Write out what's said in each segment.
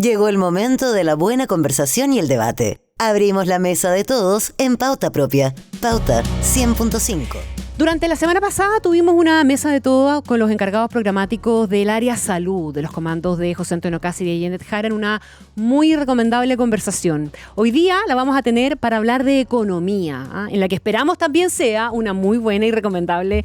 Llegó el momento de la buena conversación y el debate. Abrimos la mesa de todos en Pauta Propia. Pauta 100.5. Durante la semana pasada tuvimos una mesa de todo con los encargados programáticos del área salud, de los comandos de José Antonio Kast y de Janet Jara, en una muy recomendable conversación. Hoy día la vamos a tener para hablar de economía, en la que esperamos también sea una muy buena y recomendable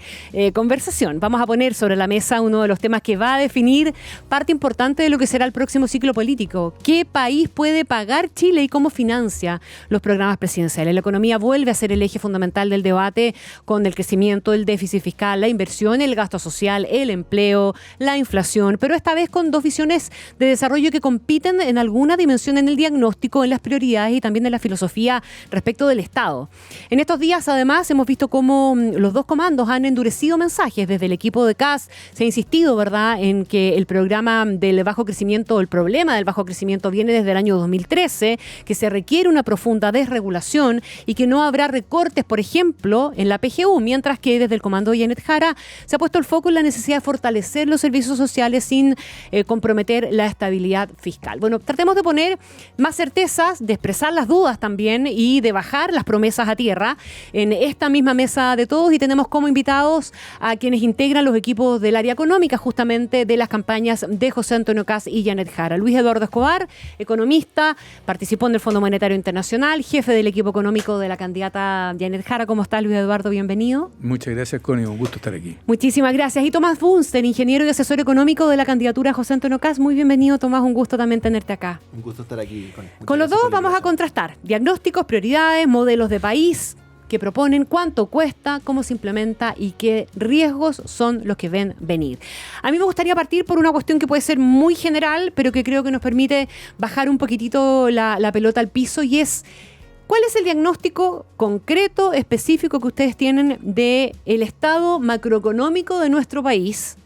conversación. Vamos a poner sobre la mesa uno de los temas que va a definir parte importante de lo que será el próximo ciclo político. ¿Qué país puede pagar Chile y cómo financia los programas presidenciales? La economía vuelve a ser el eje fundamental del debate, con el crecimiento, el déficit fiscal, la inversión, el gasto social, el empleo, la inflación, pero esta vez con dos visiones de desarrollo que compiten en alguna dimensión en el diagnóstico, en las prioridades y también en la filosofía respecto del Estado. En estos días, además, hemos visto cómo los dos comandos han endurecido mensajes. Desde el equipo de Kast se ha insistido, ¿verdad?, en que el programa del bajo crecimiento, el problema del bajo crecimiento viene desde el año 2013, que se requiere una profunda desregulación y que no habrá recortes, por ejemplo, en la PGU, mientras que desde el comando de Janet Jara se ha puesto el foco en la necesidad de fortalecer los servicios sociales sin comprometer la estabilidad fiscal. Bueno, tratemos de poner más certezas, de expresar las dudas también y de bajar las promesas a tierra en esta misma mesa de todos, y tenemos como invitados a quienes integran los equipos del área económica justamente de las campañas de José Antonio Kast y Janet Jara. Luis Eduardo Escobar, economista, participó en el Fondo Monetario Internacional, jefe del equipo económico de la candidata Janet Jara. ¿Cómo estás, Luis Eduardo? Bienvenido. Muchas gracias, Connie. Un gusto estar aquí. Muchísimas gracias. Y Tomás Bunster, ingeniero y asesor económico de la candidatura José Antonio Kast. Muy bienvenido, Tomás. Un gusto también tenerte acá. Un gusto estar aquí, Connie. Con los dos vamos a contrastar diagnósticos, prioridades, modelos de país que proponen, cuánto cuesta, cómo se implementa y qué riesgos son los que ven venir. A mí me gustaría partir por una cuestión que puede ser muy general, pero que creo que nos permite bajar un poquitito la pelota al piso, y es: ¿cuál es el diagnóstico concreto, específico que ustedes tienen del estado macroeconómico de nuestro país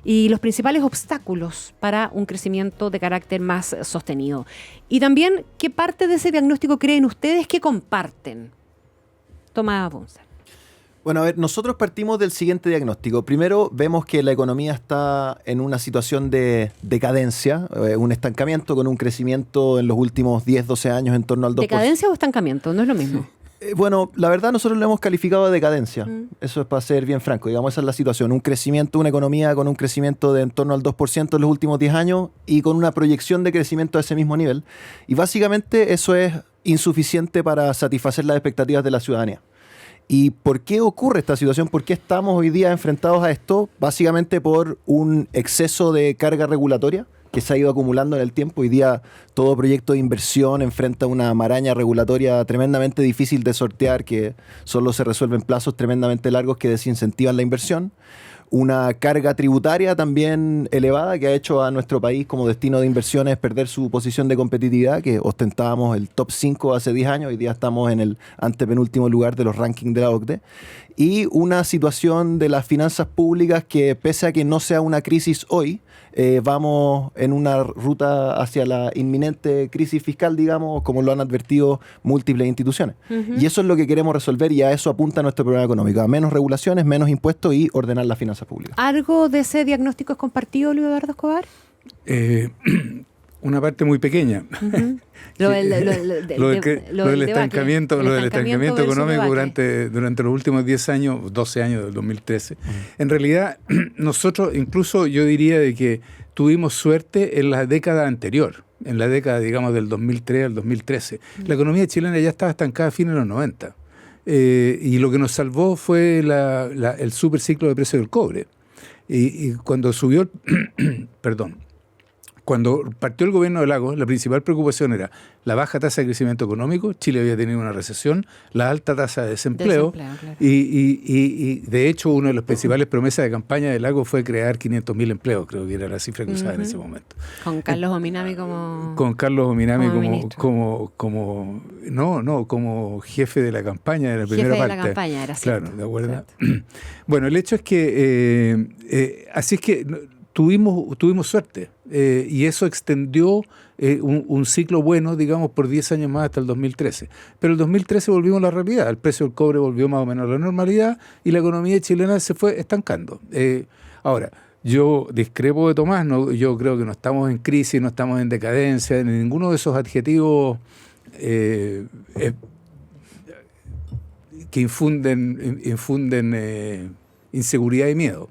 y los principales obstáculos para un crecimiento de carácter más sostenido? Y también, ¿qué parte de ese diagnóstico creen ustedes que comparten? Tomás Bunster. Bueno, a ver, nosotros partimos del siguiente diagnóstico. Primero, vemos que la economía está en una situación de decadencia, un estancamiento con un crecimiento en los últimos 10, 12 años en torno al 2%. ¿Decadencia o estancamiento? No es lo mismo. Bueno, la verdad nosotros lo hemos calificado de decadencia. Eso es para ser bien franco. Digamos, esa es la situación. Un crecimiento, una economía con un crecimiento de en torno al 2% en los últimos 10 años y con una proyección de crecimiento a ese mismo nivel. Y básicamente eso es insuficiente para satisfacer las expectativas de la ciudadanía. ¿Y por qué ocurre esta situación? ¿Por qué estamos hoy día enfrentados a esto? Básicamente por un exceso de carga regulatoria que se ha ido acumulando en el tiempo. Hoy día todo proyecto de inversión enfrenta una maraña regulatoria tremendamente difícil de sortear, que solo se resuelve en plazos tremendamente largos que desincentivan la inversión. Una carga tributaria también elevada que ha hecho a nuestro país como destino de inversiones perder su posición de competitividad, que ostentábamos el top 5 hace 10 años, hoy día estamos en el antepenúltimo lugar de los rankings de la OCDE. Y una situación de las finanzas públicas que, pese a que no sea una crisis hoy, vamos en una ruta hacia la inminente crisis fiscal, digamos, como lo han advertido múltiples instituciones. Y eso es lo que queremos resolver, y a eso apunta nuestro programa económico: a menos regulaciones, menos impuestos y ordenar las finanzas públicas. ¿Algo de ese diagnóstico es compartido, Luis Eduardo Escobar? Una parte muy pequeña. Lo del estancamiento económico durante los últimos 10 años, 12 años del 2013. En realidad, nosotros, incluso yo diría de que tuvimos suerte en la década anterior, en la década, digamos, del 2003 al 2013. La economía chilena ya estaba estancada a fines de los 90. Y lo que nos salvó fue el superciclo de precio del cobre. Y cuando subió, cuando partió el gobierno de Lagos, la principal preocupación era la baja tasa de crecimiento económico. Chile había tenido una recesión, la alta tasa de desempleo, claro. y de hecho una de las principales promesas de campaña de Lagos fue crear 500.000 empleos, creo que era la cifra que usaba en ese momento. Con Carlos Ominami como... Con Carlos Ominami como jefe de la campaña de la primera parte. Jefe de la campaña, era cierto. Claro, ¿de acuerdo? Bueno, el hecho es que, así es que tuvimos suerte, y eso extendió un ciclo bueno, digamos, por 10 años más hasta el 2013. Pero el 2013 volvimos a la realidad, el precio del cobre volvió más o menos a la normalidad y la economía chilena se fue estancando. Ahora, Yo discrepo de Tomás, yo creo que no estamos en crisis, no estamos en decadencia, en ninguno de esos adjetivos que infunden inseguridad y miedo.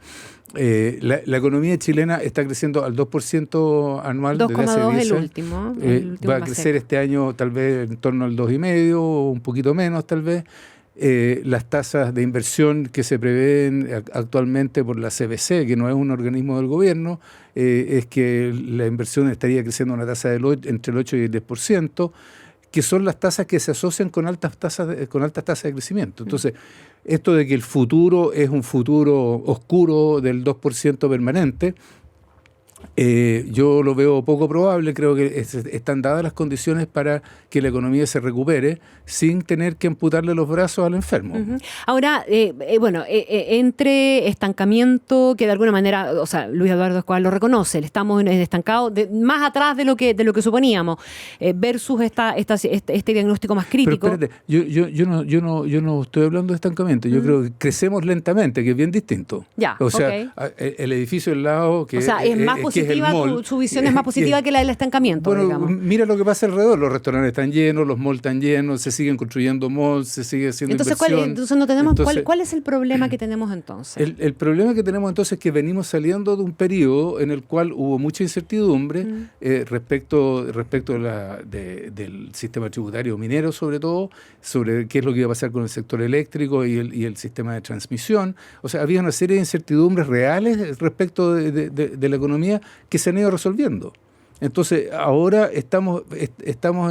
La economía chilena está creciendo al 2% anual desde hace 10 años. el último Va a crecer este año tal vez en torno al 2,5 o un poquito menos tal vez. Las tasas de inversión que se prevén actualmente por la CBC, que no es un organismo del gobierno, es que la inversión estaría creciendo a una tasa entre el 8 y el 10%, que son las tasas que se asocian con altas tasas de crecimiento. Entonces, esto de que el futuro es un futuro oscuro del 2% permanente, yo lo veo poco probable. Creo que están dadas las condiciones para que la economía se recupere sin tener que amputarle los brazos al enfermo. Uh-huh. Ahora, entre estancamiento, que de alguna manera, o sea, Luis Eduardo Escobar lo reconoce, estamos estancado más atrás de lo que suponíamos, versus este diagnóstico más crítico. Pero espérate, yo no estoy hablando de estancamiento, yo creo que crecemos lentamente, que es bien distinto. Ya, o sea, el edificio al lado, que o sea, es más positiva, su visión es más positiva que la del estancamiento, bueno, digamos. Mira lo que pasa alrededor, los restaurantes están llenos, los malls están llenos, se siguen construyendo malls, se sigue haciendo inversión. ¿Cuál es el problema que tenemos entonces? El problema que tenemos entonces es que venimos saliendo de un periodo en el cual hubo mucha incertidumbre respecto del sistema tributario minero, sobre todo, sobre qué es lo que iba a pasar con el sector eléctrico y el sistema de transmisión. O sea, había una serie de incertidumbres reales respecto de la economía que se han ido resolviendo. Entonces, ahora estamos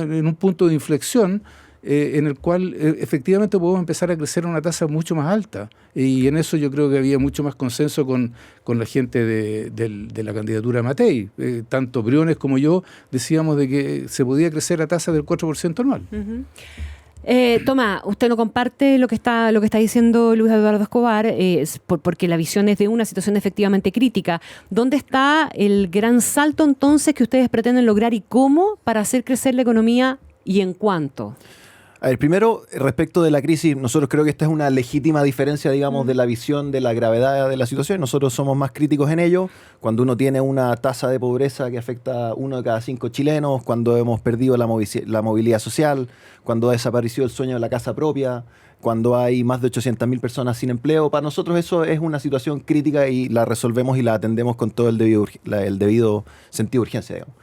en un punto de inflexión en el cual efectivamente podemos empezar a crecer a una tasa mucho más alta. Y en eso yo creo que había mucho más consenso con la gente de la candidatura de Matei. Tanto Briones como yo decíamos de que se podía crecer a tasa del 4% anual. Uh-huh. Tomás, usted no comparte lo que está diciendo Luis Eduardo Escobar, porque la visión es de una situación efectivamente crítica. ¿Dónde está el gran salto entonces que ustedes pretenden lograr y cómo para hacer crecer la economía y en cuánto? A ver, primero, respecto de la crisis, nosotros creo que esta es una legítima diferencia, digamos, de la visión de la gravedad de la situación. Nosotros somos más críticos en ello. Cuando uno tiene una tasa de pobreza que afecta a 1 de cada 5 chilenos, cuando hemos perdido la movilidad social, cuando ha desaparecido el sueño de la casa propia, cuando hay más de 800.000 personas sin empleo, para nosotros eso es una situación crítica y la resolvemos y la atendemos con todo el debido sentido de urgencia, digamos.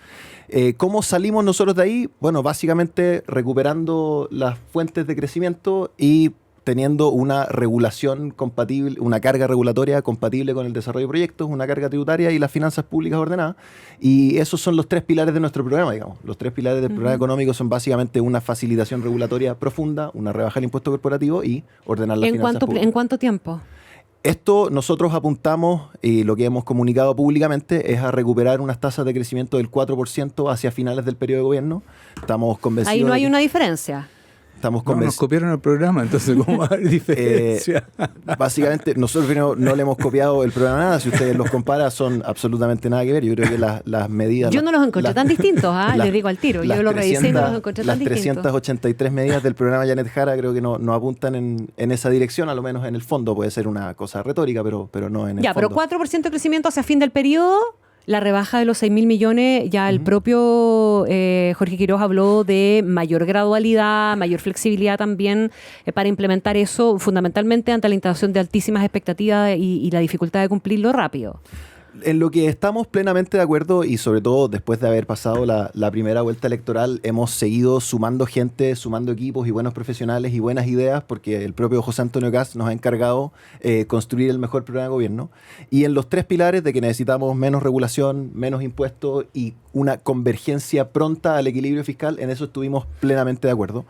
¿Cómo salimos nosotros de ahí? Bueno, básicamente recuperando las fuentes de crecimiento y teniendo una regulación compatible, una carga regulatoria compatible con el desarrollo de proyectos, una carga tributaria y las finanzas públicas ordenadas. Y esos son los 3 pilares de nuestro programa, digamos. Los 3 pilares del programa económico son básicamente una facilitación regulatoria profunda, una rebaja del impuesto corporativo y ordenar las finanzas públicas. ¿En cuánto tiempo? Esto nosotros apuntamos, y lo que hemos comunicado públicamente, es a recuperar unas tasas de crecimiento del 4% hacia finales del periodo de gobierno. Estamos convencidos. Ahí no hay una diferencia. Nos copiaron el programa, entonces ¿cómo va a haber diferencia? Básicamente, nosotros no le hemos copiado el programa nada. Si ustedes los comparan, son absolutamente nada que ver. Yo creo que las medidas... Yo no los encontré tan distintos, les digo al tiro. Yo los revisé y no los encontré tan distintos. Las 383 medidas del programa Janet Jara creo que no apuntan en esa dirección, a lo menos en el fondo. Puede ser una cosa retórica, pero no en el fondo. Pero 4% de crecimiento hacia fin del periodo... La rebaja de los 6.000 millones, ya el propio Jorge Quiroz habló de mayor gradualidad, mayor flexibilidad también para implementar eso, fundamentalmente ante la instalación de altísimas expectativas y la dificultad de cumplirlo rápido. En lo que estamos plenamente de acuerdo y sobre todo después de haber pasado la primera vuelta electoral, hemos seguido sumando gente, sumando equipos y buenos profesionales y buenas ideas porque el propio José Antonio Kast nos ha encargado construir el mejor programa de gobierno. Y en los 3 pilares de que necesitamos menos regulación, menos impuestos y una convergencia pronta al equilibrio fiscal, en eso estuvimos plenamente de acuerdo.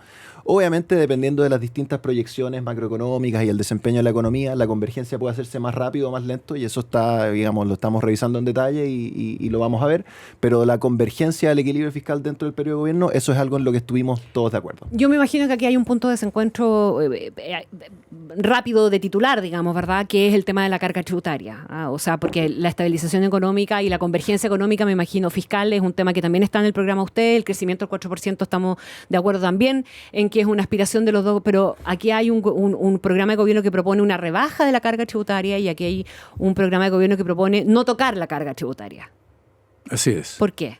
Obviamente, dependiendo de las distintas proyecciones macroeconómicas y el desempeño de la economía, la convergencia puede hacerse más rápido o más lento y eso está, digamos, lo estamos revisando en detalle y lo vamos a ver, pero la convergencia del equilibrio fiscal dentro del periodo de gobierno, eso es algo en lo que estuvimos todos de acuerdo. Yo me imagino que aquí hay un punto de desencuentro rápido de titular, digamos, ¿verdad? Que es el tema de la carga tributaria. O sea, porque la estabilización económica y la convergencia económica, me imagino, fiscal, es un tema que también está en el programa de usted, el crecimiento del 4%, estamos de acuerdo también en que es una aspiración de los dos, pero aquí hay un programa de gobierno que propone una rebaja de la carga tributaria y aquí hay un programa de gobierno que propone no tocar la carga tributaria. Así es. ¿Por qué?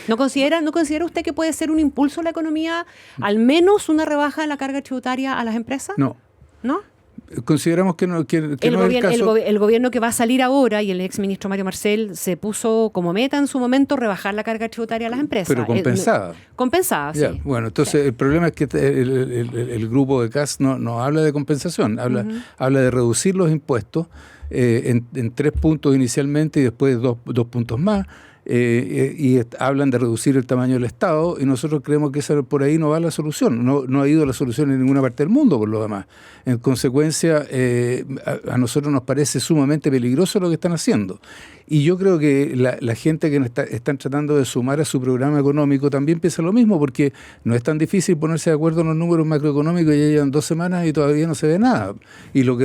¿No considera usted que puede ser un impulso a la economía, al menos una rebaja de la carga tributaria a las empresas? No. ¿No? Consideramos que no es el caso. El gobierno que va a salir ahora, y el exministro Mario Marcel se puso como meta en su momento rebajar la carga tributaria a las empresas. Pero compensada. Compensada, sí. Ya, bueno, entonces el problema es que el grupo de CAS no habla de compensación, habla de reducir los impuestos en 3 puntos inicialmente y después dos puntos más. Y hablan de reducir el tamaño del Estado y nosotros creemos que por ahí no va la solución, no ha ido la solución en ninguna parte del mundo por lo demás. En consecuencia, a nosotros nos parece sumamente peligroso lo que están haciendo. Y yo creo que la gente que están tratando de sumar a su programa económico también piensa lo mismo, porque no es tan difícil ponerse de acuerdo en los números macroeconómicos y ya llevan 2 semanas y todavía no se ve nada. Y lo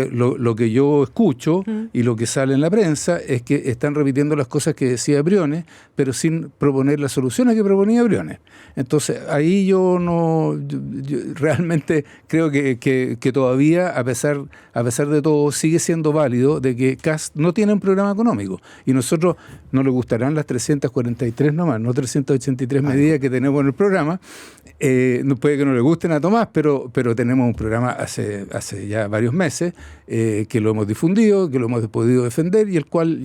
que yo escucho y lo que sale en la prensa es que están repitiendo las cosas que decía Briones, pero sin proponer las soluciones que proponía Briones. Entonces, ahí yo realmente creo que todavía, a pesar de todo, sigue siendo válido de que CAS no tiene un programa económico. Y nosotros no les gustarán las 343 nomás, no 383 medidas que tenemos en el programa. Puede que no le gusten a Tomás, pero tenemos un programa hace ya varios meses que lo hemos difundido, que lo hemos podido defender y el cual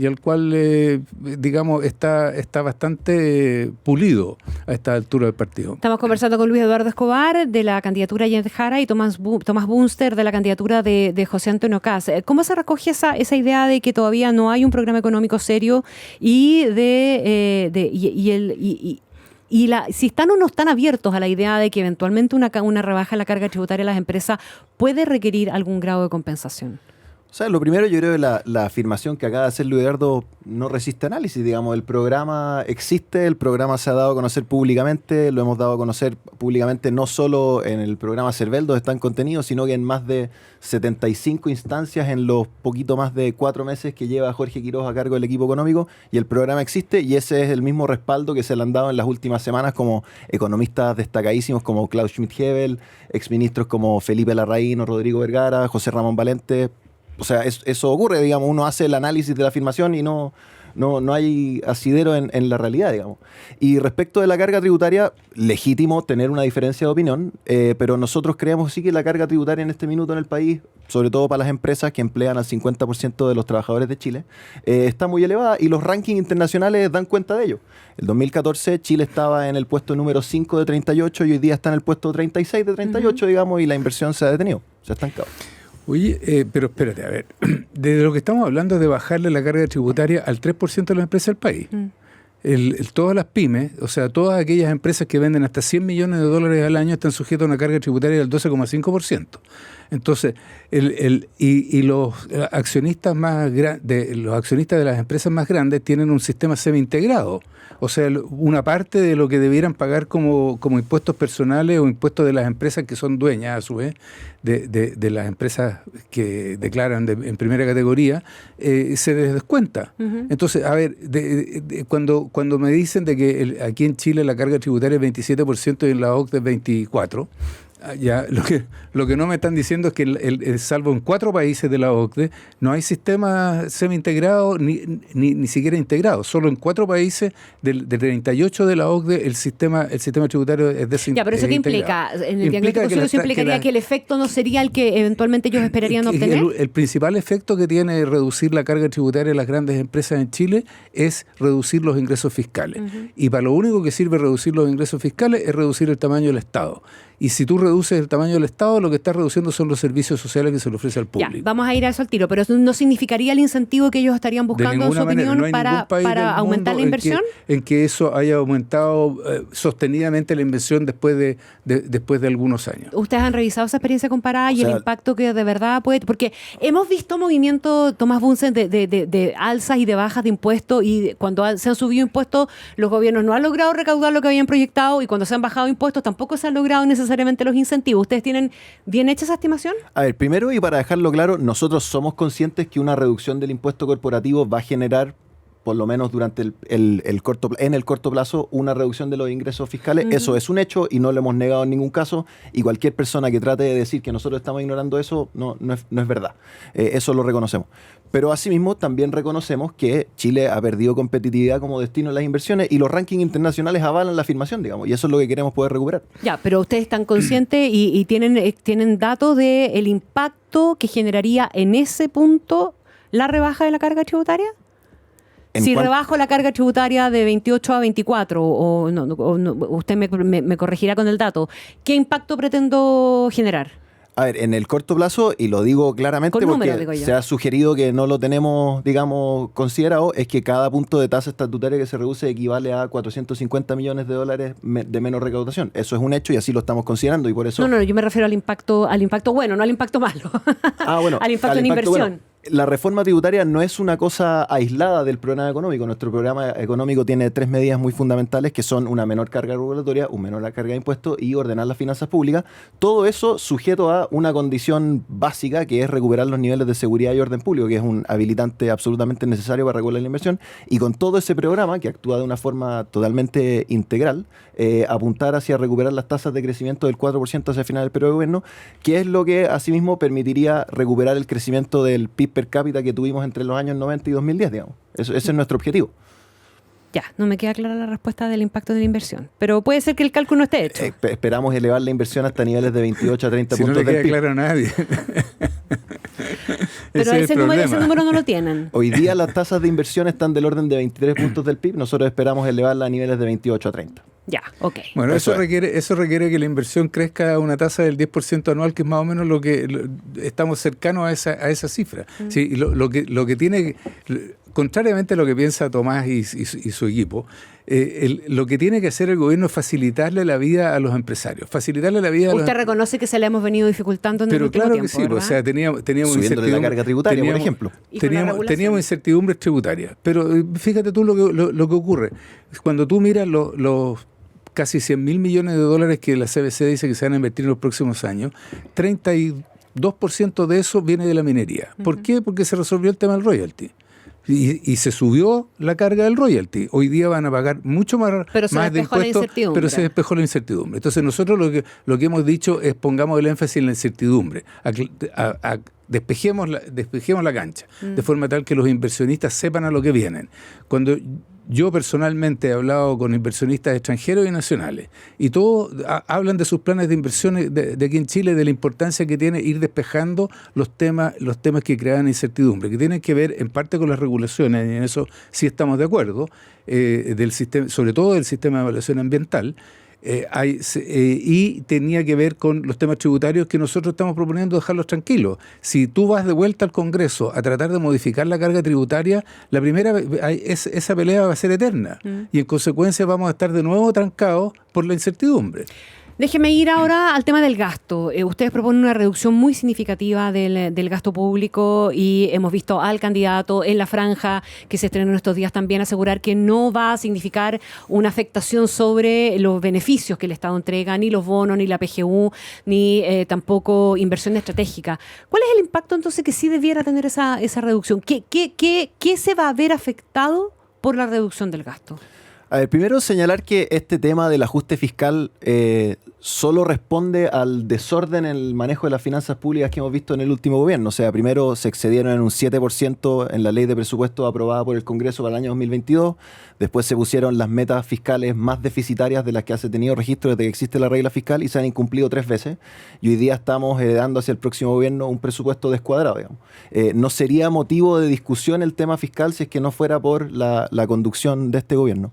digamos, está bastante pulido a esta altura del partido. Estamos conversando con Luis Eduardo Escobar de la candidatura de Janet Jara y Tomás Bunster de la candidatura de José Antonio Kast. ¿Cómo se recoge esa idea de que todavía no hay un programa económico serio y si están o no están abiertos a la idea de que eventualmente una rebaja en la carga tributaria a las empresas puede requerir algún grado de compensación? O sea, lo primero, yo creo que la afirmación que acaba de hacer Luis Eduardo no resiste análisis. Digamos, el programa existe, el programa se ha dado a conocer públicamente, lo hemos dado a conocer públicamente no solo en el programa CERVEL, donde están contenidos, sino que en más de 75 instancias en los poquito más de 4 meses que lleva Jorge Quiroz a cargo del equipo económico, y el programa existe, y ese es el mismo respaldo que se le han dado en las últimas semanas como economistas destacadísimos como Klaus Schmidt-Hebel, exministros como Felipe Larraín o Rodrigo Vergara, José Ramón Valente. O sea, eso ocurre, digamos, uno hace el análisis de la afirmación y no hay asidero en la realidad, digamos. Y respecto de la carga tributaria, legítimo tener una diferencia de opinión, pero nosotros creemos sí que la carga tributaria en este minuto en el país, sobre todo para las empresas que emplean al 50% de los trabajadores de Chile, está muy elevada y los rankings internacionales dan cuenta de ello. El 2014 Chile estaba en el puesto número 5 de 38 y hoy día está en el puesto 36 de 38, digamos, y la inversión se ha detenido, se ha estancado. Oye, pero espérate, a ver, de lo que estamos hablando es de bajarle la carga tributaria al 3% de las empresas del país. Todas las pymes, o sea, todas aquellas empresas que venden hasta $100 millones al año están sujetas a una carga tributaria del 12,5%. Entonces, los accionistas los accionistas de las empresas más grandes tienen un sistema semi-integrado. O sea, una parte de lo que debieran pagar como impuestos personales o impuestos de las empresas que son dueñas, a su vez, de las empresas que declaran en primera categoría, se les descuenta. Entonces, a ver, cuando me dicen de que aquí en Chile la carga tributaria es 27% y en la OCDE es 24%, ya, lo que no me están diciendo es que salvo en 4 países de la OCDE no hay sistema semi-integrado ni siquiera integrado. Solo en 4 países de 38 de la OCDE el sistema tributario es desintegrado. Ya, pero ¿eso qué implica? En el diagnóstico eso implicaría que el efecto no sería el que eventualmente ellos esperarían obtener. El principal efecto que tiene reducir la carga tributaria de las grandes empresas en Chile es reducir los ingresos fiscales. Y para lo único que sirve reducir los ingresos fiscales es reducir el tamaño del Estado. Y si tú reduces el tamaño del Estado, lo que estás reduciendo son los servicios sociales que se le ofrece al público. Ya, vamos a ir a eso al tiro, pero ¿eso no significaría el incentivo que ellos estarían buscando, en su opinión, no para aumentar la inversión? En que eso haya aumentado sostenidamente la inversión después de algunos años. ¿Ustedes han revisado esa experiencia comparada y el impacto que de verdad puede...? Porque hemos visto movimientos, Tomás Bunsen, de alzas y de bajas de impuestos, y cuando se han subido impuestos, los gobiernos no han logrado recaudar lo que habían proyectado, y cuando se han bajado impuestos tampoco se han logrado necesariamente los incentivos. ¿Ustedes tienen bien hecha esa estimación? A ver, primero, y para dejarlo claro, nosotros somos conscientes que una reducción del impuesto corporativo va a generar por lo menos durante en el corto plazo, una reducción de los ingresos fiscales. Eso es un hecho y no lo hemos negado en ningún caso, y cualquier persona que trate de decir que nosotros estamos ignorando eso, no es verdad. Eso lo reconocemos. Pero asimismo también reconocemos que Chile ha perdido competitividad como destino en las inversiones y los rankings internacionales avalan la afirmación, digamos, y eso es lo que queremos poder recuperar. Ya, pero ustedes están conscientes y tienen datos del impacto que generaría en ese punto la rebaja de la carga tributaria. Si rebajo la carga tributaria de 28 a 24, o no, usted me corregirá con el dato, ¿qué impacto pretendo generar? A ver, en el corto plazo, y lo digo claramente porque se ha sugerido que no lo tenemos, digamos, considerado, es que cada punto de tasa estatutaria que se reduce equivale a $450 millones de menos recaudación. Eso es un hecho y así lo estamos considerando, y por eso... No, yo me refiero al impacto bueno, no al impacto malo. Bueno. Al impacto en inversión. Bueno. La reforma tributaria no es una cosa aislada del programa económico. Nuestro programa económico tiene 3 medidas muy fundamentales, que son una menor carga regulatoria, una menor carga de impuestos y ordenar las finanzas públicas. Todo eso sujeto a una condición básica, que es recuperar los niveles de seguridad y orden público, que es un habilitante absolutamente necesario para regular la inversión. Y con todo ese programa, que actúa de una forma totalmente integral, apuntar hacia recuperar las tasas de crecimiento del 4% hacia el final del periodo de gobierno, que es lo que asimismo permitiría recuperar el crecimiento del PIB per cápita que tuvimos entre los años 90 y 2010, digamos. Ese es nuestro objetivo. Ya, no me queda clara la respuesta del impacto de la inversión, pero puede ser que el cálculo no esté hecho. Esperamos elevar la inversión hasta niveles de 28 a 30 puntos del PIB. No le queda claro a nadie. Pero ese número no lo tienen. Hoy día las tasas de inversión están del orden de 23 puntos del PIB. Nosotros esperamos elevarla a niveles de 28 a 30. Ya, ok. Bueno, eso requiere que la inversión crezca a una tasa del 10% anual, que es más o menos lo que estamos cercanos a esa cifra. Sí, lo que tiene, contrariamente a lo que piensa Tomás y su equipo, lo que tiene que hacer el gobierno es facilitarle la vida a los empresarios, facilitarle la vida a Usted reconoce que se le hemos venido dificiltando en el último tiempo. Pero claro que sí, ¿verdad? O sea, teníamos incertidumbre, la carga tributaria, por ejemplo. Teníamos incertidumbres tributarias. Pero fíjate tú lo que ocurre. Cuando tú miras los casi 100.000 millones de dólares que la CBC dice que se van a invertir en los próximos años, 32% de eso viene de la minería. ¿Por qué? Porque se resolvió el tema del royalty. Y se subió la carga del royalty. Hoy día van a pagar mucho más de impuestos, pero se despejó la incertidumbre. Entonces nosotros lo que hemos dicho es pongamos el énfasis en la incertidumbre. Despejemos la cancha, de forma tal que los inversionistas sepan a lo que vienen. Cuando yo personalmente he hablado con inversionistas extranjeros y nacionales, y todos hablan de sus planes de inversiones de aquí en Chile, de la importancia que tiene ir despejando los temas que crean incertidumbre, que tienen que ver en parte con las regulaciones, y en eso sí estamos de acuerdo, del sistema, sobre todo del sistema de evaluación ambiental. Y tenía que ver con los temas tributarios que nosotros estamos proponiendo dejarlos tranquilos. Si tú vas de vuelta al Congreso a tratar de modificar la carga tributaria, esa pelea va a ser eterna y en consecuencia vamos a estar de nuevo trancados por la incertidumbre. Déjeme ir ahora al tema del gasto. Ustedes proponen una reducción muy significativa del gasto público y hemos visto al candidato en la franja que se estrenó en estos días también asegurar que no va a significar una afectación sobre los beneficios que el Estado entrega, ni los bonos, ni la PGU, ni tampoco inversión estratégica. ¿Cuál es el impacto entonces que sí debiera tener esa reducción? ¿Qué se va a ver afectado por la reducción del gasto? A ver, primero señalar que este tema del ajuste fiscal solo responde al desorden en el manejo de las finanzas públicas que hemos visto en el último gobierno. O sea, primero se excedieron en un 7% en la ley de presupuesto aprobada por el Congreso para el año 2022. Después se pusieron las metas fiscales más deficitarias de las que se ha tenido registro desde que existe la regla fiscal y se han incumplido 3 veces. Y hoy día estamos heredando hacia el próximo gobierno un presupuesto descuadrado, digamos. No sería motivo de discusión el tema fiscal si es que no fuera por la conducción de este gobierno.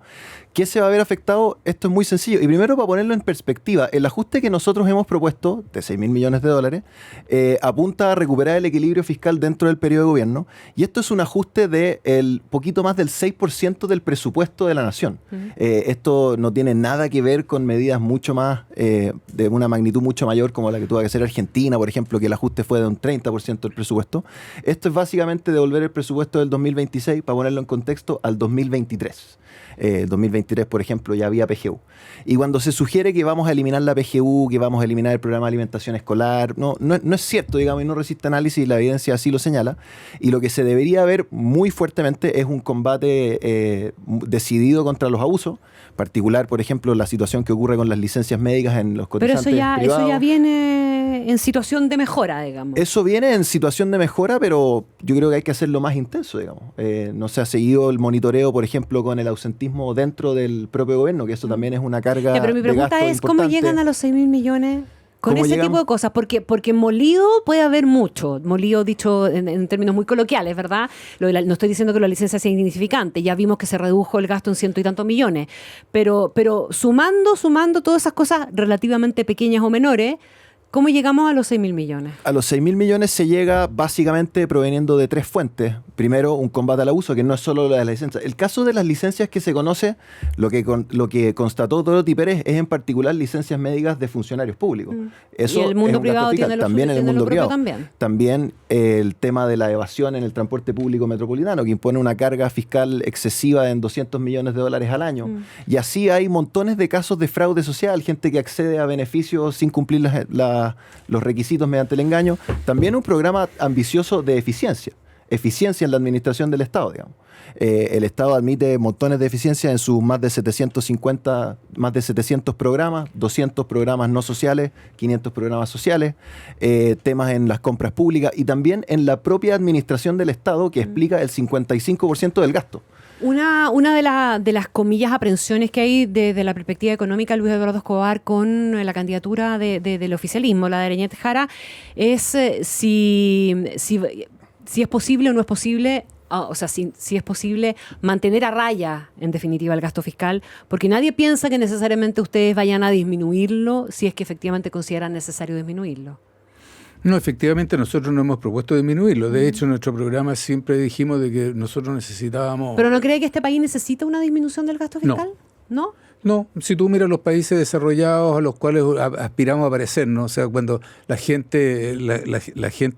¿Qué se va a ver afectado? Esto es muy sencillo. Y primero, para ponerlo en perspectiva, el ajuste que nosotros hemos propuesto, de 6.000 millones de dólares, apunta a recuperar el equilibrio fiscal dentro del periodo de gobierno. Y esto es un ajuste de poquito más del 6% del presupuesto de la nación. Esto no tiene nada que ver con medidas mucho más, de una magnitud mucho mayor, como la que tuvo que hacer Argentina, por ejemplo, que el ajuste fue de un 30% del presupuesto. Esto es básicamente devolver el presupuesto del 2026, para ponerlo en contexto, al 2023. 2023 2023, por ejemplo, ya había PGU. Y cuando se sugiere que vamos a eliminar la PGU, que vamos a eliminar el programa de alimentación escolar, no es cierto, digamos, y no resiste análisis, y la evidencia así lo señala. Y lo que se debería ver muy fuertemente es un combate decidido contra los abusos, particular, por ejemplo, la situación que ocurre con las licencias médicas en los cotizantes privados. Pero eso ya viene en situación de mejora, digamos. Eso viene en situación de mejora, pero yo creo que hay que hacerlo más intenso, digamos. No se ha seguido el monitoreo, por ejemplo, con el ausentismo dentro del propio gobierno, que eso también es una carga. Pero mi pregunta es, ¿cómo llegan a los 6.000 millones? Con ese tipo de cosas, porque molido puede haber mucho, molido dicho en términos muy coloquiales, ¿verdad? No estoy diciendo que la licencia sea insignificante, ya vimos que se redujo el gasto en 100 y tantos millones, pero sumando todas esas cosas relativamente pequeñas o menores, ¿cómo llegamos a los 6.000 millones? A los 6.000 millones se llega básicamente proveniendo de 3 fuentes. Primero, un combate al abuso, que no es solo la de las licencias. El caso de las licencias que se conoce, lo que constató Dorothy Pérez es en particular licencias médicas de funcionarios públicos. Eso y el mundo privado tiene también en el mundo privado. También el tema de la evasión en el transporte público metropolitano, que impone una carga fiscal excesiva en $200 millones al año. Y así hay montones de casos de fraude social, gente que accede a beneficios sin cumplir los requisitos mediante el engaño. También un programa ambicioso de eficiencia en la administración del Estado, digamos. El Estado admite montones de eficiencia en sus más de 700 programas, 200 programas no sociales, 500 programas sociales, temas en las compras públicas y también en la propia administración del Estado, que explica el 55% del gasto. Una de las comillas aprensiones que hay desde la perspectiva económica de Luis Eduardo Escobar con la candidatura del oficialismo, la de Yañez Jara, es si es posible o no es posible, si es posible mantener a raya, en definitiva, el gasto fiscal, porque nadie piensa que necesariamente ustedes vayan a disminuirlo si es que efectivamente consideran necesario disminuirlo. No, efectivamente nosotros no hemos propuesto disminuirlo. De hecho, en nuestro programa siempre dijimos de que nosotros necesitábamos... ¿Pero no cree que este país necesita una disminución del gasto fiscal? ¿No? No, si tú miras los países desarrollados a los cuales aspiramos a parecer, ¿no? O sea, cuando la gente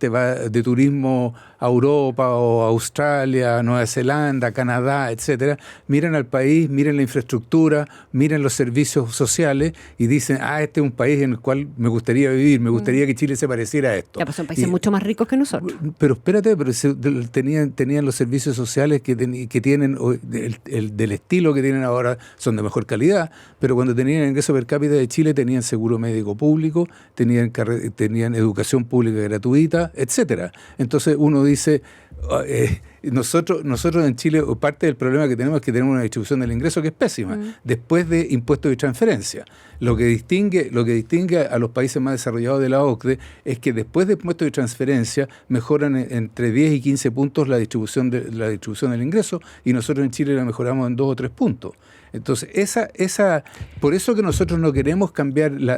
va de turismo a Europa o a Australia, Nueva Zelanda, Canadá, etcétera, miran al país, miran la infraestructura, miran los servicios sociales y dicen, este es un país en el cual me gustaría vivir, me gustaría que Chile se pareciera a esto. Ya, pues son países mucho más ricos que nosotros. Pero espérate, tenían los servicios sociales que tienen, del estilo que tienen ahora, son de mejor calidad. Pero cuando tenían el ingreso per cápita de Chile tenían seguro médico público, tenían educación pública gratuita, etcétera. Entonces uno dice, nosotros en Chile, parte del problema que tenemos es que tenemos una distribución del ingreso que es pésima, después de impuestos y transferencias. Lo que distingue a los países más desarrollados de la OCDE es que después de impuestos y transferencias mejoran entre 10 y 15 puntos la distribución del ingreso, y nosotros en Chile la mejoramos en 2 o 3 puntos. Entonces, por eso que nosotros no queremos cambiar la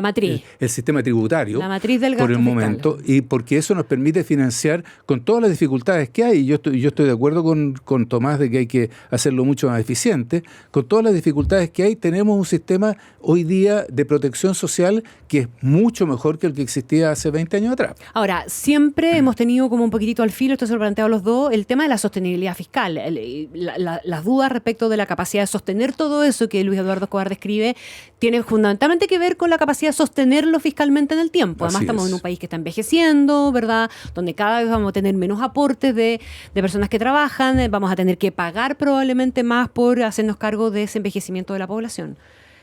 matriz. El sistema tributario, la matriz del gasto por el momento, y porque eso nos permite financiar con todas las dificultades que hay. Yo estoy de acuerdo con Tomás de que hay que hacerlo mucho más eficiente. Con todas las dificultades que hay, tenemos un sistema hoy día de protección social que es mucho mejor que el que existía hace 20 años atrás. Ahora, siempre hemos tenido como un poquitito al filo, esto se lo planteado a los dos, el tema de la sostenibilidad fiscal. Las dudas respecto de la capacidad de sostener todo eso que Luis Eduardo Escobar describe tienen fundamentalmente que ver con la capacidad de sostenerlo fiscalmente en el tiempo. Además, estamos en un país que está envejeciendo, ¿verdad? Donde cada vez vamos a tener menos aportes de personas que trabajan, vamos a tener que pagar probablemente más por hacernos cargo de ese envejecimiento de la población.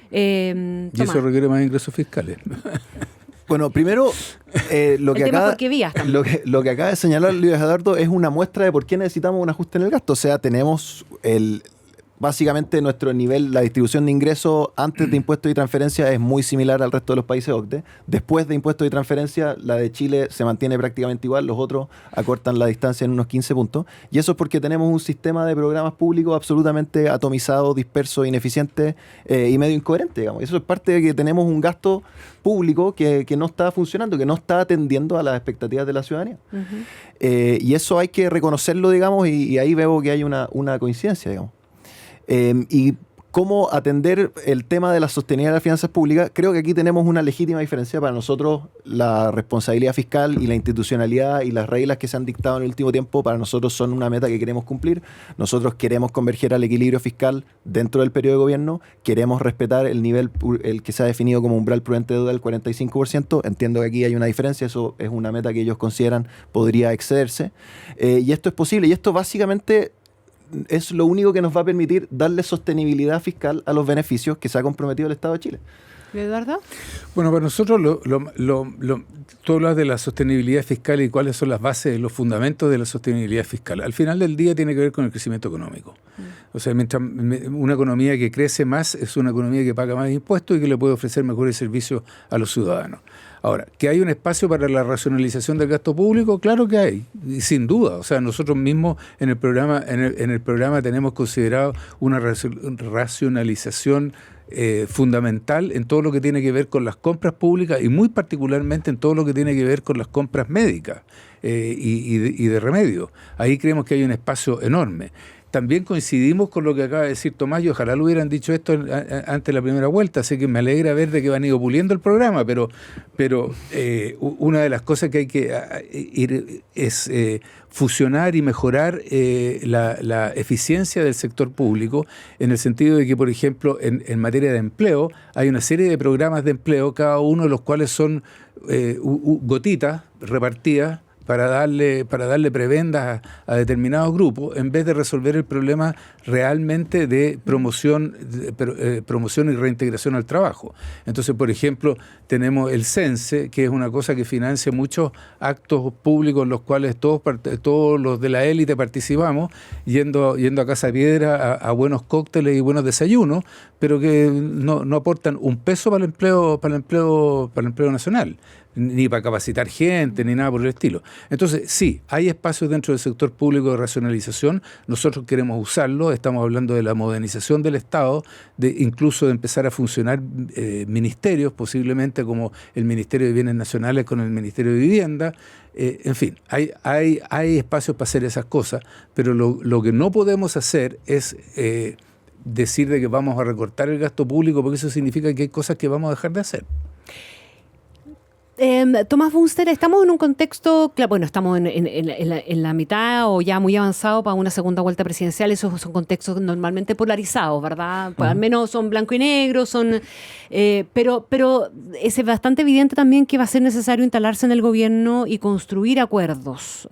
Y eso requiere más ingresos fiscales. Bueno, primero, lo que acaba de señalar Luis Eduardo es una muestra de por qué necesitamos un ajuste en el gasto. O sea, tenemos básicamente nuestro nivel, la distribución de ingresos antes de impuestos y transferencias es muy similar al resto de los países OCDE. Después de impuestos y transferencias, la de Chile se mantiene prácticamente igual, los otros acortan la distancia en unos 15 puntos. Y eso es porque tenemos un sistema de programas públicos absolutamente atomizado, disperso, ineficiente y medio incoherente, digamos. Eso es parte de que tenemos un gasto público que no está funcionando, que no está atendiendo a las expectativas de la ciudadanía. Y eso hay que reconocerlo, digamos, y ahí veo que hay una coincidencia, digamos. Y cómo atender el tema de la sostenibilidad de las finanzas públicas, creo que aquí tenemos una legítima diferencia. Para nosotros la responsabilidad fiscal y la institucionalidad y las reglas que se han dictado en el último tiempo, para nosotros son una meta que queremos cumplir. Nosotros queremos converger al equilibrio fiscal dentro del periodo de gobierno, queremos respetar el nivel, el que se ha definido como umbral prudente de deuda del 45%. Entiendo que aquí hay una diferencia, eso es una meta que ellos consideran podría excederse. Y esto es posible, y esto básicamente es lo único que nos va a permitir darle sostenibilidad fiscal a los beneficios que se ha comprometido el Estado de Chile. ¿Eduardo? Bueno, para nosotros tú hablas de la sostenibilidad fiscal y cuáles son las bases, los fundamentos de la sostenibilidad fiscal. Al final del día tiene que ver con el crecimiento económico. O sea, mientras una economía que crece más es una economía que paga más impuestos y que le puede ofrecer mejores servicios a los ciudadanos. Ahora, ¿que hay un espacio para la racionalización del gasto público? Claro que hay, y sin duda. O sea, nosotros mismos en el programa tenemos considerado una racionalización fundamental en todo lo que tiene que ver con las compras públicas y muy particularmente en todo lo que tiene que ver con las compras médicas y de remedio. Ahí creemos que hay un espacio enorme. También coincidimos con lo que acaba de decir Tomás, y ojalá lo hubieran dicho esto antes de la primera vuelta, así que me alegra ver de que van ido puliendo el programa, pero una de las cosas que hay que ir es fusionar y mejorar la eficiencia del sector público, en el sentido de que, por ejemplo, en materia de empleo, hay una serie de programas de empleo, cada uno de los cuales son gotitas repartidas, para darle prebendas a determinados grupos, en vez de resolver el problema realmente de promoción y reintegración al trabajo. Entonces, por ejemplo, tenemos el CENSE, que es una cosa que financia muchos actos públicos en los cuales todos los de la élite participamos, yendo a Casa Piedra a buenos cócteles y buenos desayunos, pero que no aportan un peso para el empleo nacional, ni para capacitar gente, ni nada por el estilo. Entonces, sí, hay espacios dentro del sector público de racionalización, nosotros queremos usarlo, estamos hablando de la modernización del Estado, incluso de empezar a funcionar ministerios, posiblemente como el Ministerio de Bienes Nacionales con el Ministerio de Vivienda. En fin, hay espacios para hacer esas cosas, pero lo que no podemos hacer es decir de que vamos a recortar el gasto público, porque eso significa que hay cosas que vamos a dejar de hacer. Tomás Bunster, estamos en un contexto, bueno, estamos en la mitad o ya muy avanzado para una segunda vuelta presidencial. Esos son contextos normalmente polarizados, ¿verdad? Pues al menos son blanco y negro, pero es bastante evidente también que va a ser necesario instalarse en el gobierno y construir acuerdos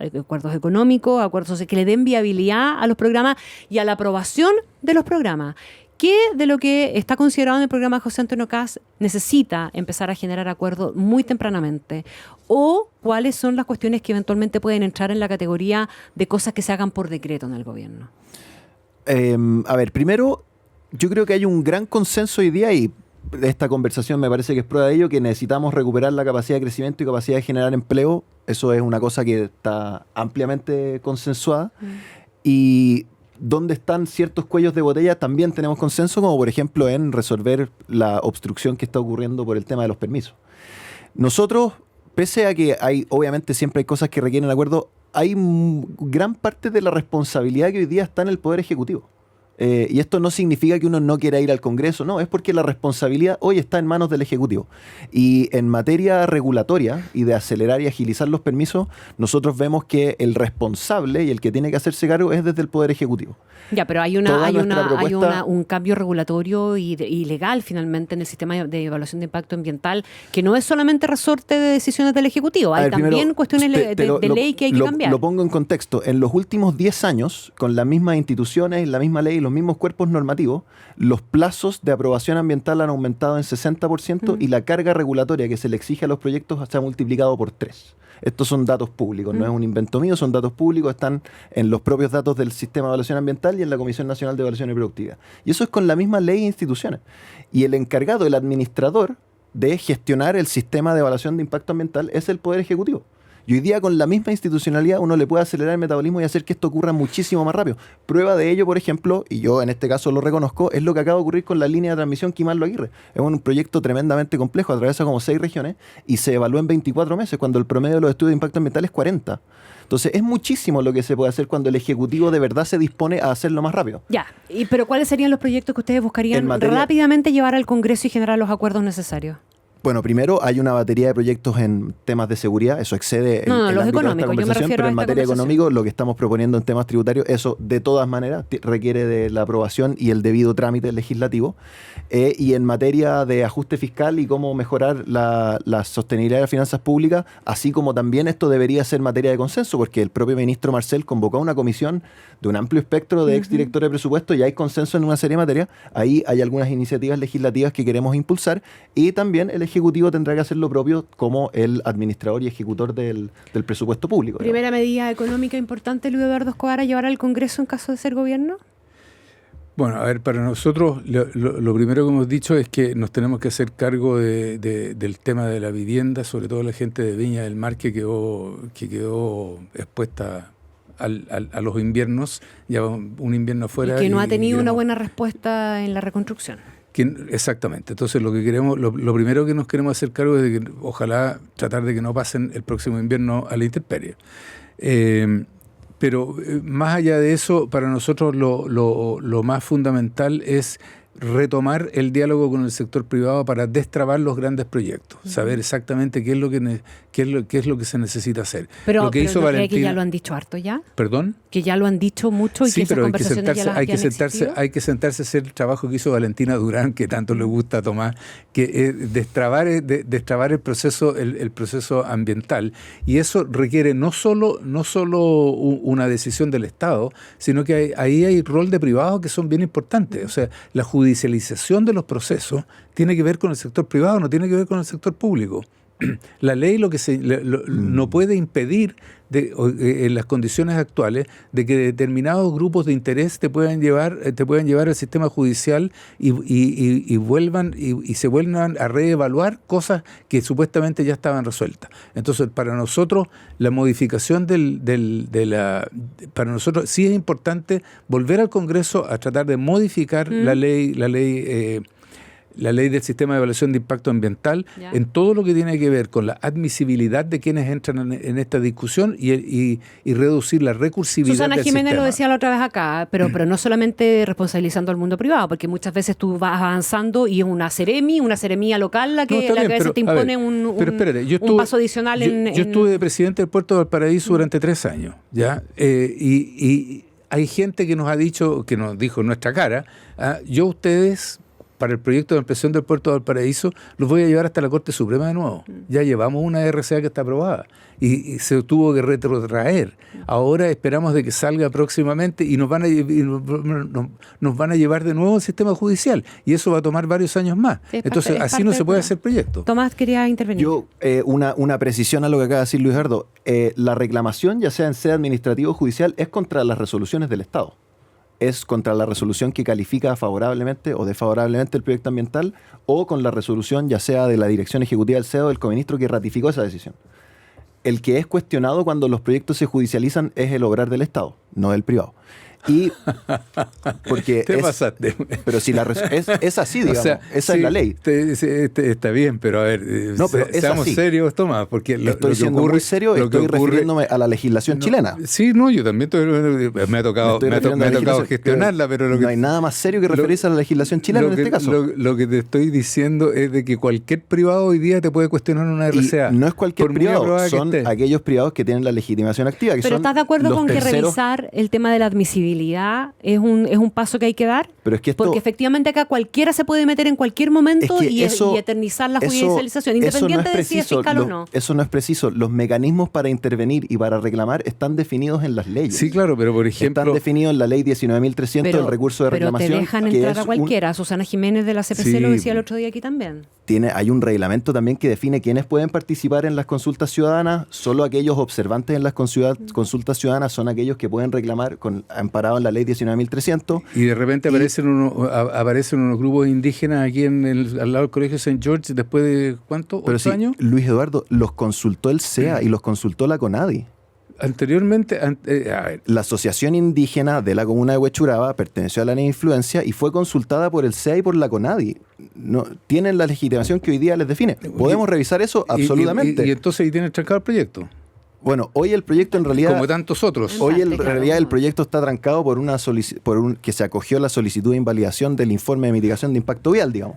económicos, acuerdos que le den viabilidad a los programas y a la aprobación de los programas. ¿Qué de lo que está considerado en el programa de José Antonio Kast necesita empezar a generar acuerdos muy tempranamente? ¿O cuáles son las cuestiones que eventualmente pueden entrar en la categoría de cosas que se hagan por decreto en el gobierno? A ver, primero, yo creo que hay un gran consenso hoy día, y esta conversación me parece que es prueba de ello, que necesitamos recuperar la capacidad de crecimiento y capacidad de generar empleo. Eso es una cosa que está ampliamente consensuada. Y donde están ciertos cuellos de botella también tenemos consenso, como por ejemplo en resolver la obstrucción que está ocurriendo por el tema de los permisos. Nosotros, pese a que obviamente siempre hay cosas que requieren acuerdo, hay gran parte de la responsabilidad que hoy día está en el Poder Ejecutivo. Y esto no significa que uno no quiera ir al Congreso, no, es porque la responsabilidad hoy está en manos del Ejecutivo. Y en materia regulatoria y de acelerar y agilizar los permisos, nosotros vemos que el responsable y el que tiene que hacerse cargo es desde el Poder Ejecutivo. Ya, pero hay un cambio regulatorio y legal finalmente en el sistema de evaluación de impacto ambiental, que no es solamente resorte de decisiones del Ejecutivo, hay también cuestiones de ley que hay que cambiar. Lo pongo en contexto. En los últimos 10 años, con las mismas instituciones, la misma ley, los mismos cuerpos normativos, los plazos de aprobación ambiental han aumentado en 60% y la carga regulatoria que se le exige a los proyectos se ha multiplicado por 3. Estos son datos públicos, no es un invento mío, son datos públicos, están en los propios datos del Sistema de Evaluación Ambiental y en la Comisión Nacional de Evaluación y Productividad. Y eso es con la misma ley e instituciones. Y el encargado, el administrador de gestionar el sistema de evaluación de impacto ambiental es el Poder Ejecutivo. Y hoy día con la misma institucionalidad uno le puede acelerar el metabolismo y hacer que esto ocurra muchísimo más rápido. Prueba de ello, por ejemplo, y yo en este caso lo reconozco, es lo que acaba de ocurrir con la línea de transmisión Quimarlo-Aguirre. Es un proyecto tremendamente complejo, atraviesa como 6 regiones y se evalúa en 24 meses, cuando el promedio de los estudios de impacto ambiental es 40. Entonces es muchísimo lo que se puede hacer cuando el Ejecutivo de verdad se dispone a hacerlo más rápido. Ya, pero ¿cuáles serían los proyectos que ustedes buscarían rápidamente llevar al Congreso y generar los acuerdos necesarios? Bueno, primero hay una batería de proyectos en temas de seguridad, eso excede el los ámbito de esta económicos, yo me refiero pero a en esta materia conversación. económica, lo que estamos proponiendo en temas tributarios, eso de todas maneras requiere de la aprobación y el debido trámite legislativo. Y en materia de ajuste fiscal y cómo mejorar la sostenibilidad de las finanzas públicas, así como también esto debería ser materia de consenso, porque el propio ministro Marcel convocó a una comisión de un amplio espectro de exdirectores de presupuesto y hay consenso en una serie de materias. Ahí hay algunas iniciativas legislativas que queremos impulsar y también el Ejecutivo tendrá que hacer lo propio como el administrador y ejecutor del presupuesto público. ¿Primera medida económica importante, Luis Eduardo Escobar, a llevar al Congreso en caso de ser gobierno? Bueno, a ver, para nosotros lo primero que hemos dicho es que nos tenemos que hacer cargo del tema de la vivienda, sobre todo la gente de Viña del Mar que quedó expuesta a los inviernos, ya un invierno afuera. Y que no ha tenido una buena respuesta en la reconstrucción. Exactamente. Entonces lo que queremos, lo primero que nos queremos hacer cargo es de que ojalá tratar de que no pasen el próximo invierno a la intemperie. Pero más allá de eso, para nosotros lo más fundamental es retomar el diálogo con el sector privado para destrabar los grandes proyectos, saber exactamente qué es lo que se necesita hacer. Pero, lo que hizo ¿no Valentina, cree que ya lo han dicho harto ya? ¿Perdón? Que ya lo han dicho mucho y sí, que esas pero conversaciones ya las hay que sentarse a hacer el trabajo que hizo Valentina Durán, que tanto le gusta a Tomás, que es destrabar el proceso ambiental. Y eso requiere no solo una decisión del Estado, sino que ahí hay rol de privados que son bien importantes. O sea, la judicialización de los procesos tiene que ver con el sector privado, no tiene que ver con el sector público. La ley no puede impedir en las condiciones actuales de que determinados grupos de interés te puedan llevar al sistema judicial y se vuelvan a reevaluar cosas que supuestamente ya estaban resueltas. Entonces, para nosotros la modificación para nosotros sí es importante volver al Congreso a tratar de modificar la ley del sistema de evaluación de impacto ambiental en todo lo que tiene que ver con la admisibilidad de quienes entran en esta discusión y reducir la recursividad Susana del Jiménez sistema. lo decía la otra vez acá, pero no solamente responsabilizando al mundo privado, porque muchas veces tú vas avanzando y es una seremía local la que a veces te impone un paso adicional. Yo estuve de presidente del puerto de Valparaíso durante 3 años, ¿ya? Y hay gente que nos ha dicho, que nos dijo en nuestra cara, yo ustedes, para el proyecto de ampliación del puerto de Valparaíso, los voy a llevar hasta la Corte Suprema de nuevo. Ya llevamos una RCA que está aprobada y se tuvo que retrotraer. Ahora esperamos de que salga próximamente y nos van a llevar de nuevo al sistema judicial y eso va a tomar varios años más. Entonces así no se puede hacer proyecto. Tomás quería intervenir. Yo, una precisión a lo que acaba de decir Luis Eduardo. La reclamación, ya sea en sede administrativo o judicial, es contra las resoluciones del Estado. Es contra la resolución que califica favorablemente o desfavorablemente el proyecto ambiental o con la resolución ya sea de la dirección ejecutiva del CEO o del coministro que ratificó esa decisión. El que es cuestionado cuando los proyectos se judicializan es el obrar del Estado, no del privado. Y porque te pasaste. Pero si es así, digamos, o sea, esa sí, es la ley. Está bien, pero a ver, seamos serios, Tomás, porque estoy siendo muy serio, estoy refiriéndome a la legislación chilena. Sí, no, yo también me ha tocado gestionarla, pero no hay nada más serio que referirse a la legislación chilena en este caso. Lo que te estoy diciendo es de que cualquier privado hoy día te puede cuestionar una RCA. Y no es cualquier privado, son aquellos privados que tienen la legitimación activa. Pero ¿estás de acuerdo con que revisar el tema de la admisibilidad es un paso que hay que dar? Pero es que porque efectivamente acá cualquiera se puede meter en cualquier momento y eternizar la judicialización, independiente de si es fiscal o no. Eso no es preciso. Los mecanismos para intervenir y para reclamar están definidos en las leyes. Sí, claro, pero por ejemplo... Están definidos en la ley 19.300, el recurso de reclamación. Pero te dejan entrar a cualquiera. Susana Jiménez de la CPC lo decía el otro día aquí también. Hay un reglamento también que define quiénes pueden participar en las consultas ciudadanas. Solo aquellos observantes en las consultas ciudadanas son aquellos que pueden reclamar amparado en la ley 19.300. Y de repente aparecen unos grupos indígenas aquí al lado del Colegio St. George después de, ¿cuánto? ¿8 años? Luis Eduardo, los consultó el CEA y los consultó la CONADI. Anteriormente, la Asociación Indígena de la Comuna de Huechuraba perteneció a la ley de influencia y fue consultada por el CEA y por la CONADI. No, tienen la legitimación que hoy día les define. ¿Podemos revisar eso? Absolutamente. Y entonces ahí tienen trancado el proyecto. Bueno, hoy el proyecto en realidad... Como tantos otros. Hoy en realidad el proyecto está trancado por que se acogió la solicitud de invalidación del informe de mitigación de impacto vial, digamos.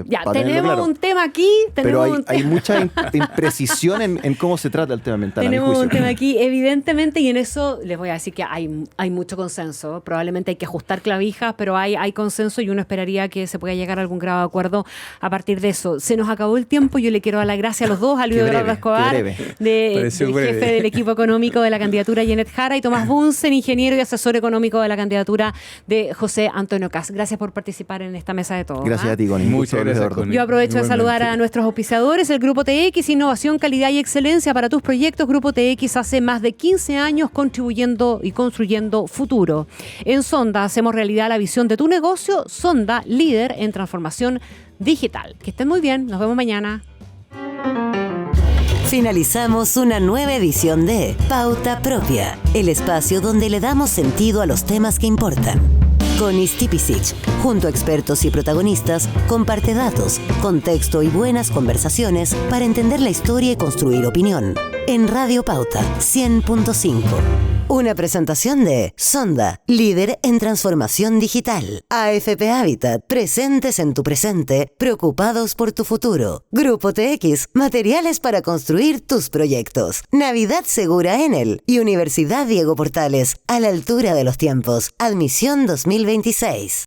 Ya, tenemos un tema aquí. Pero hay mucha imprecisión en cómo se trata el tema ambiental. Tenemos un tema aquí, evidentemente, y en eso les voy a decir que hay mucho consenso. Probablemente hay que ajustar clavijas, pero hay consenso y uno esperaría que se pueda llegar a algún grado de acuerdo a partir de eso. Se nos acabó el tiempo. Yo le quiero dar las gracias a los dos, a Luis Eduardo Escobar, del jefe del equipo económico de la candidatura Janet Jara, y Tomás Bunsen, ingeniero y asesor económico de la candidatura de José Antonio Kast. Gracias por participar en esta mesa de todos. Gracias a ti, Connie. Yo aprovecho de saludar a nuestros auspiciadores, el Grupo TX, innovación, calidad y excelencia para tus proyectos. Grupo TX hace más de 15 años contribuyendo y construyendo futuro. En Sonda hacemos realidad la visión de tu negocio. Sonda, líder en transformación digital. Que estén muy bien, nos vemos mañana. Finalizamos una nueva edición de Pauta Propia, el espacio donde le damos sentido a los temas que importan. Con Istipicic, junto a expertos y protagonistas, comparte datos, contexto y buenas conversaciones para entender la historia y construir opinión. En Radio Pauta 100.5. Una presentación de Sonda, líder en transformación digital. AFP Habitat, presentes en tu presente, preocupados por tu futuro. Grupo TX, materiales para construir tus proyectos. Navidad segura Enel y Universidad Diego Portales, a la altura de los tiempos. Admisión 2026.